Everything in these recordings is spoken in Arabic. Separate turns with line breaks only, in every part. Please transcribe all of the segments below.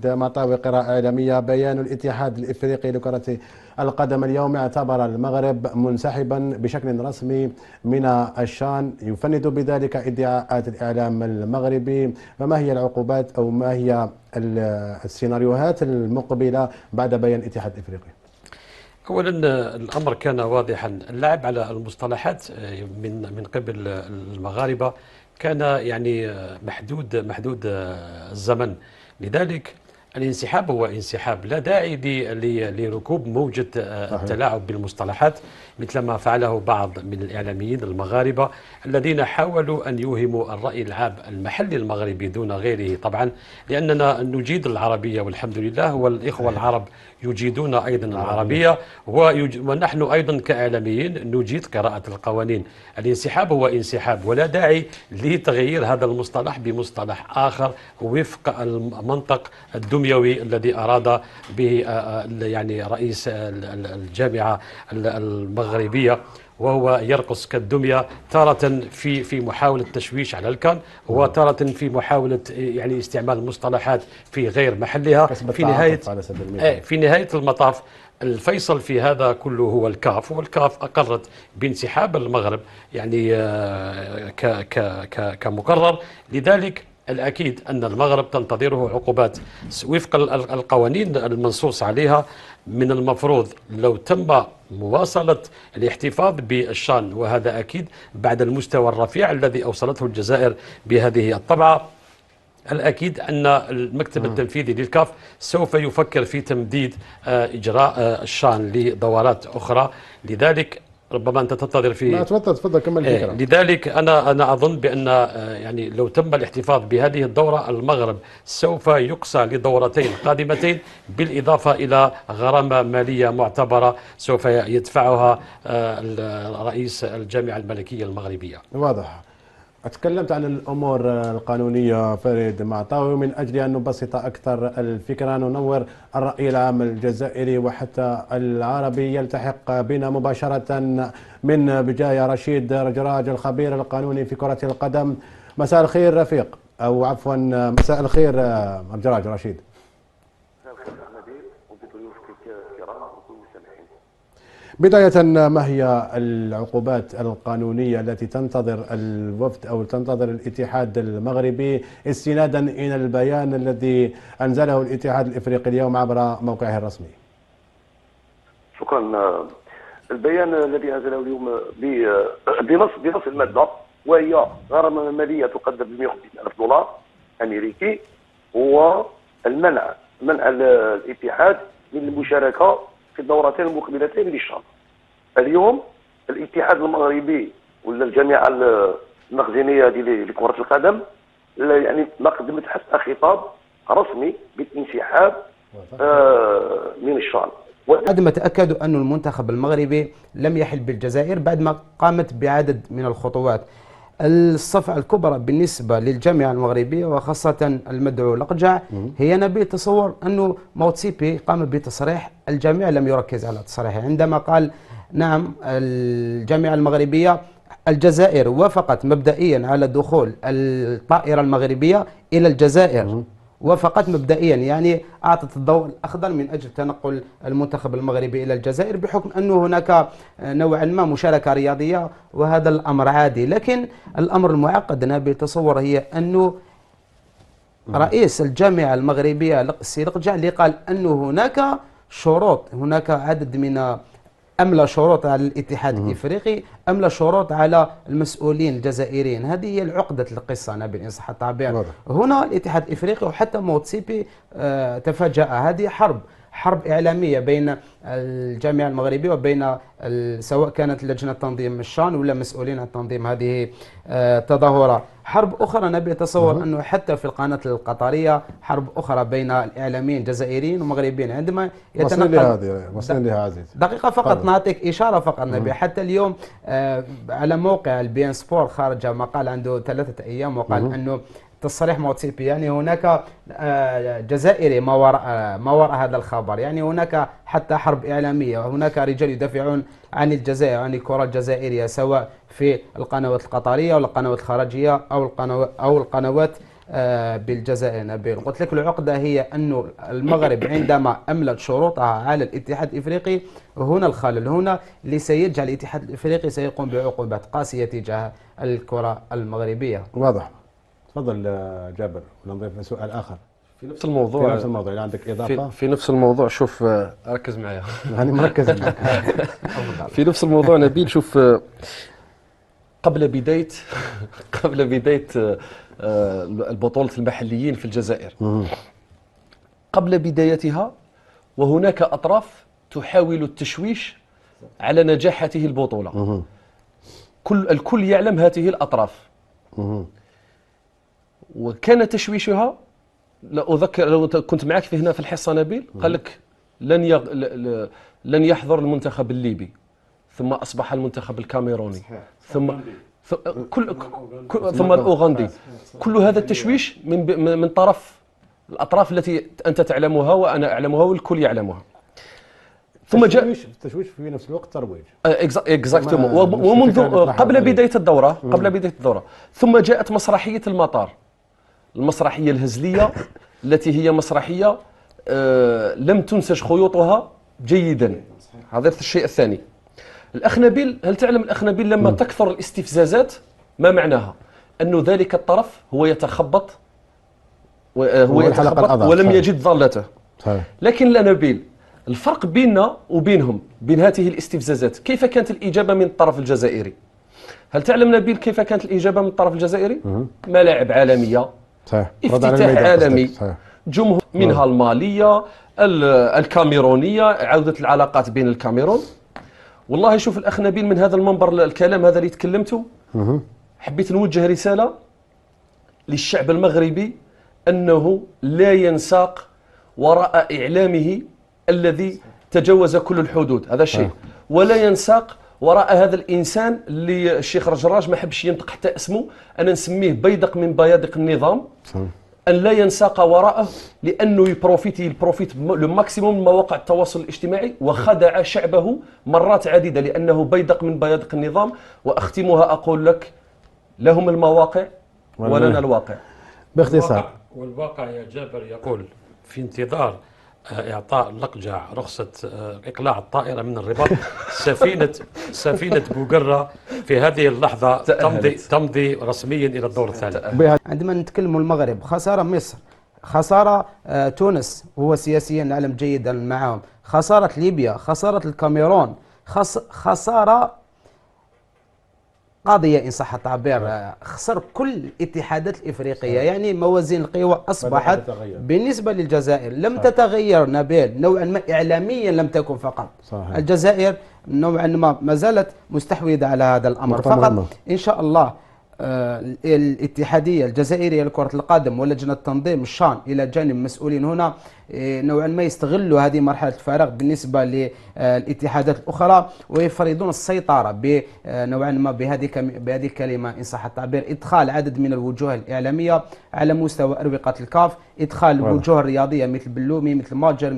مطاوي قراءة إعلامية. بيان الاتحاد الإفريقي لكرة القدم اليوم اعتبر المغرب منسحبا بشكل رسمي من الشان، يفند بذلك ادعاءات الإعلام المغربي. فما هي العقوبات أو ما هي السيناريوهات المقبلة بعد بيان الاتحاد الإفريقي؟
اولا الامر كان واضحا، اللعب على المصطلحات من قبل المغاربه كان يعني محدود الزمن. لذلك الانسحاب هو انسحاب، لا داعي لركوب موجة التلاعب بالمصطلحات مثل ما فعله بعض من الإعلاميين المغاربة الذين حاولوا أن يوهموا الرأي العام المحلي المغربي دون غيره، طبعا لأننا نجيد العربية والحمد لله، والإخوة العرب يجيدون أيضا العربية، ونحن أيضا كإعلاميين نجيد قراءة القوانين. الانسحاب هو انسحاب، ولا داعي لتغيير هذا المصطلح بمصطلح آخر وفق المنطق الدميوي الذي أراد به يعني رئيس الجامعة المغربية، وهو يرقص كالدمية تارة في محاولة تشويش على الكان، وتارة في محاولة يعني استعمال مصطلحات في غير محلها. في نهاية المطاف الفيصل في هذا كله هو الكاف، والكاف أقرت بانسحاب المغرب يعني كمقرر. لذلك الأكيد أن المغرب تنتظره عقوبات وفق القوانين المنصوص عليها. من المفروض لو تم مواصلة الاحتفاظ بالشان، وهذا أكيد بعد المستوى الرفيع الذي أوصلته الجزائر بهذه الطبعة، الأكيد أن المكتب التنفيذي للكاف سوف يفكر في تمديد إجراء الشان لدورات أخرى. لذلك ربما أنت تنتظر في
تفضل كمل الفكرة.
لذلك أنا أظن بأن يعني لو تم الاحتفاظ بهذه الدورة، المغرب سوف يقصى لدورتين قادمتين، بالإضافة إلى غرامة مالية معتبرة سوف يدفعها رئيس الجامعة الملكية المغربية.
واضح. تكلمت عن الأمور القانونية فريد معطاوي، من أجل أن نبسط أكثر الفكرة ننور الرأي العام الجزائري وحتى العربي. يلتحق بنا مباشرة من بجاية رشيد رجراج الخبير القانوني في كرة القدم. مساء الخير رفيق، أو عفوا مساء الخير رجراج رشيد. بداية، ما هي العقوبات القانونية التي تنتظر الوفد أو تنتظر الاتحاد المغربي استنادا إلى البيان الذي أنزله الاتحاد الإفريقي اليوم عبر موقعه الرسمي؟
شكرا. البيان الذي أنزله اليوم بنص المادة، وهي غرامة مالية تقدر ب 150,000 دولار أمريكي، هو منع الاتحاد من المشاركة في الدورتين المقبلتين للشان. اليوم الاتحاد المغربي ولا الجامعه المخزنيه لكره القدم يعني ما قدمت حتى خطاب رسمي بالانسحاب من الشان.
بعد ما تأكدوا أن المنتخب المغربي لم يحل بالجزائر بعد ما قامت بعدد من الخطوات. الصفعة الكبرى بالنسبة للجامعة المغربية وخاصة المدعو لقجع هي نبي تصور أنه موتسيبي قام بتصريح، الجامعة لم يركز على تصريحه عندما قال نعم الجامعة المغربية الجزائر وافقت مبدئيا على دخول الطائرة المغربية إلى الجزائر، وافقت مبدئيا، يعني أعطت الضوء الأخضر من أجل تنقل المنتخب المغربي إلى الجزائر بحكم أنه هناك نوعا ما مشاركة رياضية، وهذا الأمر عادي. لكن الأمر المعقد أنا بتصور هي أنه رئيس الجامعة المغربية السي لقجع اللي قال أنه هناك شروط، هناك عدد من أملى شروط على الاتحاد الإفريقي، أملى شروط على المسؤولين الجزائريين. هذه هي العقدة القصة أنا بإن صح التعبير. هنا الاتحاد الإفريقي وحتى موتسيبي تفاجأ. هذه حرب إعلامية بين الجامعة المغربية وبين سواء كانت لجنة تنظيم الشان ولا مسؤولين عن تنظيم هذه التظاهرات. حرب أخرى نبي أتصور أنه حتى في القناة القطرية حرب أخرى بين الإعلاميين الجزائريين ومغربيين عندما
وصلنا لها عزيز.
دقيقة فقط نعطيك إشارة فقط نبي. حتى اليوم على موقع البي ان سبور خارج مقال عنده 3 أيام وقال أنه تصريح موتسيبي، يعني هناك جزائري ما وراء هذا الخبر، يعني هناك حتى حرب إعلامية، وهناك رجال يدافعون عن الجزائر، عن الكرة الجزائرية، سواء في القنوات القطرية أو القنوات الخارجية أو القنوات بالجزائر نبيل. قلت لك العقدة هي أن المغرب عندما أملت شروطها على الاتحاد الإفريقي، هنا الخلل، هنا اللي سيجعل الاتحاد الإفريقي سيقوم بعقوبات قاسية تجاه الكرة المغربية.
واضح. تفضل جابر، ونضيف سؤال آخر
في نفس الموضوع.
في نفس الموضوع إذا عندك إضافة.
في نفس الموضوع. شوف ركز معايا.
يعني مركز معك.
في نفس الموضوع نبيل. شوف قبل بداية البطولة المحليين في الجزائر، قبل بدايتها وهناك أطراف تحاول التشويش على نجاح هذه البطولة. الكل يعلم هذه الأطراف، وكان تشويشها. لا أذكر لو كنت معك هنا في الحصة نبيل، قال لك لن يحضر المنتخب الليبي، ثم أصبح المنتخب الكاميروني، ثم الأوغندي. كل هذا التشويش من طرف الأطراف التي أنت تعلمها وأنا أعلمها والكل يعلمها. ثم جاء
التشويش في نفس الوقت ترويج.
اكزاكتومون. ومنذ قبل بداية الدورة ثم جاءت مسرحية المطار، المسرحية الهزلية التي هي مسرحية لم تنسج خيوطها جيدا. هذا الشيء الثاني. الأخ نبيل، هل تعلم الأخ نبيل لما تكثر الاستفزازات ما معناها؟ أن ذلك الطرف هو يتخبط ولم يجد ضالته. لكن لا نبيل، الفرق بيننا وبينهم بين هذه الاستفزازات، كيف كانت الإجابة من الطرف الجزائري؟ هل تعلم نبيل كيف كانت الإجابة من الطرف الجزائري؟ ملاعب عالمية، افتتاح عالمي، جمهور، منها المالية، الكاميرونية، عودة العلاقات بين الكاميرون. والله شوف الأخ نبيل، من هذا المنبر الكلام هذا اللي تكلمته، حبيت نوجه رسالة للشعب المغربي أنه لا ينساق وراء إعلامه الذي تجاوز كل الحدود، هذا الشيء، ولا ينساق وراء هذا الإنسان اللي الشيخ رجراج ما حبش ينطق حتى اسمه، أنا نسميه بيدق من بيادق النظام. أن لا ينساق وراءه، لأنه يبروفيت لو ماكسيموم من مواقع التواصل الاجتماعي، وخدع شعبه مرات عديدة، لأنه بيدق من بيادق النظام. وأختمها أقول لك، لهم المواقع ولنا الواقع.
باختصار،
والواقع يا جابر يقول في انتظار إعطاء الأقجع رخصة إقلاع الطائرة من الرباط، سفينة بوقرة في هذه اللحظة تمضي رسميا إلى الدور الثالث.
عندما نتكلم المغرب، خسارة مصر، خسارة تونس، هو سياسيا نعلم جيدا معهم، خسارة ليبيا، خسارة الكاميرون، خسارة قضية إن صح التعبير، خسر كل الاتحادات الإفريقية. يعني موازين القوى أصبحت بالنسبة للجزائر لم تتغير نبيل، نوعا ما إعلاميا لم تكن فقط. صحيح. الجزائر نوعا ما زالت مستحوذة على هذا الأمر فقط. إن شاء الله الاتحادية الجزائرية لكرة القدم ولجنة تنظيم الشان إلى جانب مسؤولين هنا نوعا ما يستغلوا هذه مرحلة الفراغ بالنسبة للاتحادات الأخرى، ويفرضون السيطرة نوعا ما بهذه الكلمة إن صح التعبير، إدخال عدد من الوجوه الإعلامية على مستوى أروقة الكاف، إدخال الوجوه الرياضية مثل بلومي، مثل ماجر،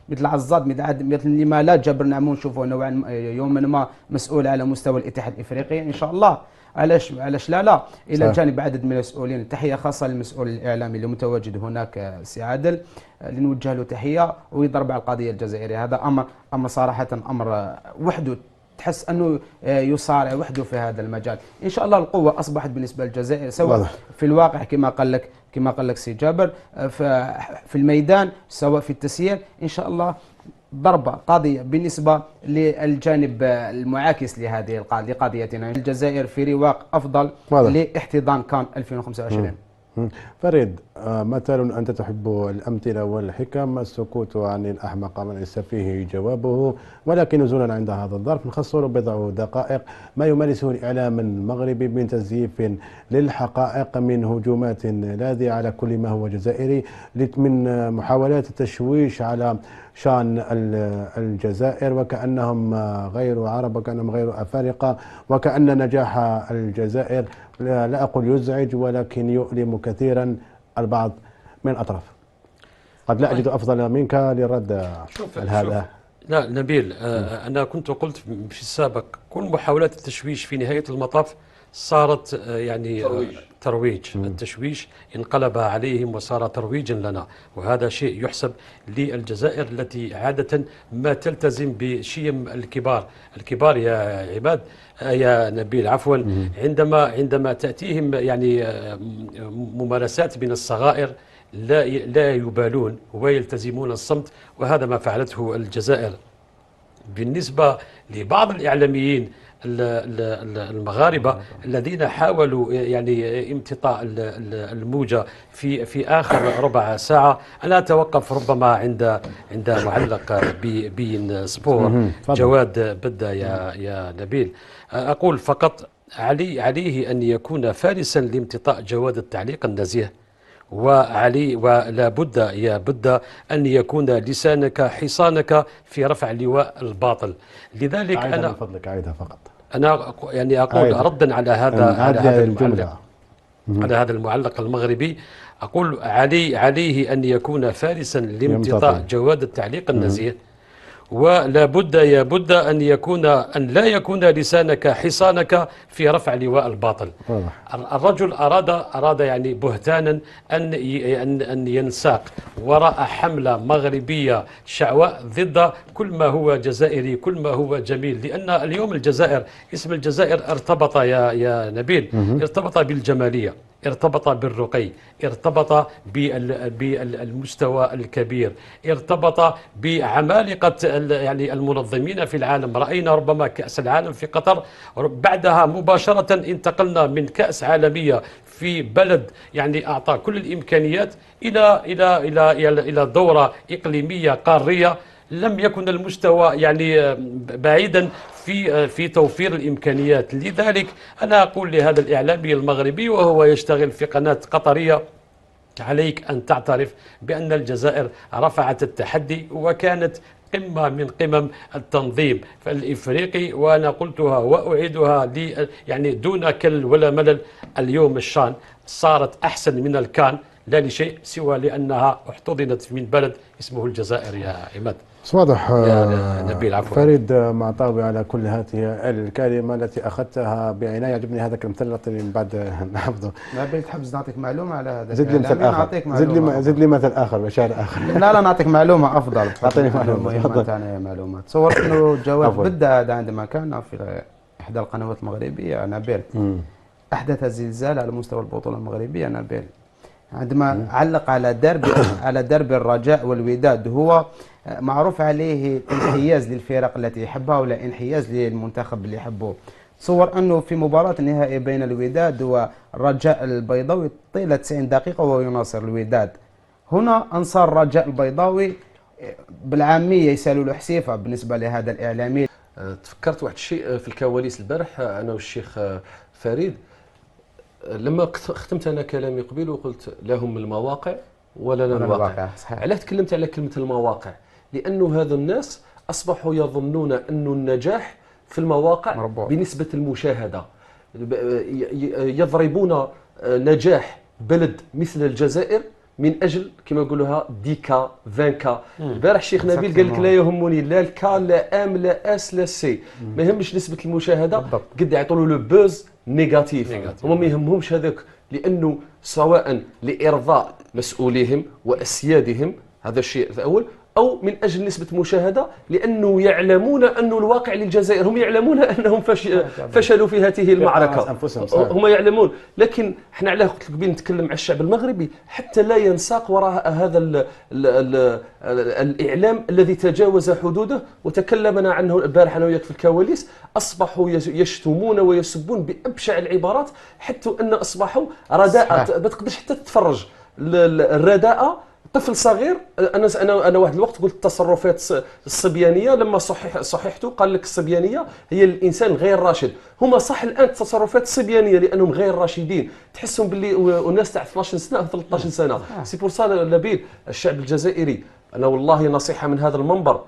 مثل عزاد، مثل لما لا جبر نعمون نشوفه نوعا يوما ما مسؤول على مستوى الاتحاد الإفريقي. إن شاء الله علاش لا الى جانب عدد من المسؤولين. تحيه خاصه للمسؤول الاعلامي اللي متواجد هناك سي عادل، اللي نوجه له تحيه ويضرب على القضيه الجزائريه. هذا امر صراحه امر وحده تحس انه يصارع وحده في هذا المجال. ان شاء الله القوه اصبحت بالنسبه للجزائر، سواء في الواقع كما قال لك سي جابر، في الميدان، سواء في التسيير. ان شاء الله ضربة قاضية بالنسبة للجانب المعاكس لقضيتنا. الجزائر في رواق أفضل لاحتضان كان 2025.
فريد، مثل أنت تحب الأمثلة والحكم، السكوت عن الأحمق من ليس فيه جوابه، ولكن نزولا عند هذا الظرف نخصص بضع دقائق ما يمارسه الإعلام المغربي من تزييف للحقائق، من هجومات لاذعة على كل ما هو جزائري، من محاولات التشويش على شان الجزائر وكأنهم غير عرب وكأنهم غير أفارقة، وكأن نجاح الجزائر لا أقول يزعج ولكن يؤلم كثيرا البعض من الأطراف. قد لا أجد أفضل منك للرد على هذا.
لا نبيل، أنا كنت قلت في السابق كل محاولات التشويش في نهاية المطاف صارت يعني ترويج. التشويش انقلب عليهم وصار ترويجا لنا، وهذا شيء يحسب للجزائر التي عادة ما تلتزم بشيم الكبار يا عماد، يا نبيل عفوا. عندما تأتيهم يعني ممارسات من الصغائر لا يبالون ويلتزمون الصمت، وهذا ما فعلته الجزائر. بالنسبة لبعض الإعلاميين المغاربة الذين حاولوا يعني امتطاء الموجة في آخر ربع ساعة، أنا أتوقف ربما عند معلق بين سبور جواد بدة يا نبيل. أقول فقط عليه أن يكون فارسا لامتطاء جواد التعليق النزيه، ولا بد يا بد أن يكون لسانك حصانك في رفع لواء الباطل. لذلك
أنا من فضلك عيدها فقط.
أنا يعني أقول ردا على هذا المعلق المغربي، أقول عليه أن يكون فارسا لامتطاء جواد التعليق النزيه، ولا بد يا بد أن لا يكون لسانك حصانك في رفع لواء الباطل. الرجل أراد يعني بهتانا أن ينساق وراء حملة مغربية شعواء ضد كل ما هو جزائري، كل ما هو جميل. لأن اليوم الجزائر، اسم الجزائر ارتبط يا نبيل، ارتبط بالجمالية، ارتبط بالرقي، ارتبط بالمستوى الكبير، ارتبط بعمالقة يعني المنظمين في العالم. رأينا ربما كأس العالم في قطر، بعدها مباشرة انتقلنا من كأس عالمية في بلد يعني أعطى كل الإمكانيات إلى دورة إقليمية قارية لم يكن المستوى يعني بعيدا في توفير الإمكانيات. لذلك أنا أقول لهذا الإعلامي المغربي وهو يشتغل في قناة قطرية، عليك أن تعترف بأن الجزائر رفعت التحدي وكانت قمة من قمم التنظيم الإفريقي، وأنا قلتها وأعيدها يعني دون كل ولا ملل. اليوم الشان صارت أحسن من الكان، لا لشيء سوى لأنها احتضنت من بلد اسمه الجزائر يا عماد.
واضح
نبيل عفوا.
فريد معطاوي على كل هذه الكلمة التي أخذتها بعناية. يعجبني هذا المثل من بعد نحفظه.
نبيل تحب نعطيك معلومة على هذا؟
زد لي مثل آخر، زد لي مثل آخر، بشار آخر.
لا نعطيك معلومة أفضل.
أعطيني معلومة
مهمة معلومات. تصورت أنه جواد بدة هذا عندما كان في إحدى القنوات المغربية نبيل أحدث زلزال على مستوى البطولة المغربية نبيل، عندما علق على درب الرجاء والوداد. هو معروف عليه انحياز للفرق التي يحبها ولا انحياز للمنتخب اللي يحبه. تصور أنه في مباراة النهائي بين الوداد والرجاء البيضاوي طيلة 90 دقيقة وهو يناصر الوداد. هنا أنصار الرجاء البيضاوي بالعامية يسالوا له حسيفة بالنسبة لهذا الإعلامي.
تفكرت واحد الشيء في الكواليس البارح أنا والشيخ فريد، لما ختمت أنا كلامي قبل وقلت لهم المواقع ولا لنا الواقع. علاش تكلمت على كلمة المواقع؟ لأنه هذا الناس أصبحوا يظنون أن النجاح في المواقع
مربوط
بنسبة المشاهدة. يضربون نجاح بلد مثل الجزائر من أجل كما يقولوها ديكا 20 البارح الشيخ نبيل قال لك لا يهمني لا الكا لا ام لا اس لا سي، ما يهمش نسبة المشاهدة قد يعطوا له لو بوز نيجاتيف. هما ما يهمهمش هذاك، لأنه سواء لإرضاء مسؤوليهم وأسيادهم هذا الشيء الأول، أو من أجل نسبة مشاهدة، لأنه يعلمون أن الواقع للجزائر، هم يعلمون أنهم فشلوا في هذه المعركة، هم يعلمون. لكن احنا على قلت لك نتكلم على الشعب المغربي حتى لا ينساق وراء هذا الإعلام الذي تجاوز حدوده. وتكلمنا عنه البارحة أنا وياك في الكواليس، أصبحوا يشتمون ويسبون بأبشع العبارات، حتى أن أصبحوا رداءة ما تقدرش حتى تتفرج. الرداءة طفل صغير، انا واحد الوقت قلت التصرفات الصبيانيه، لما صححته قال لك الصبيانيه هي الانسان غير راشد. هما صح الان تصرفات صبيانيه لانهم غير راشدين، تحسهم باللي وناس تاع 12 سنه او 13 سنه. سي بور سا نبيل الشعب الجزائري، انا والله نصيحه من هذا المنبر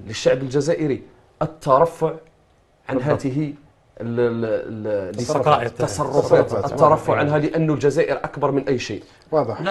للشعب الجزائري، الترفع عن هذه التصرفات، الترفع عنها، لأن الجزائر أكبر من أي شيء.
واضح.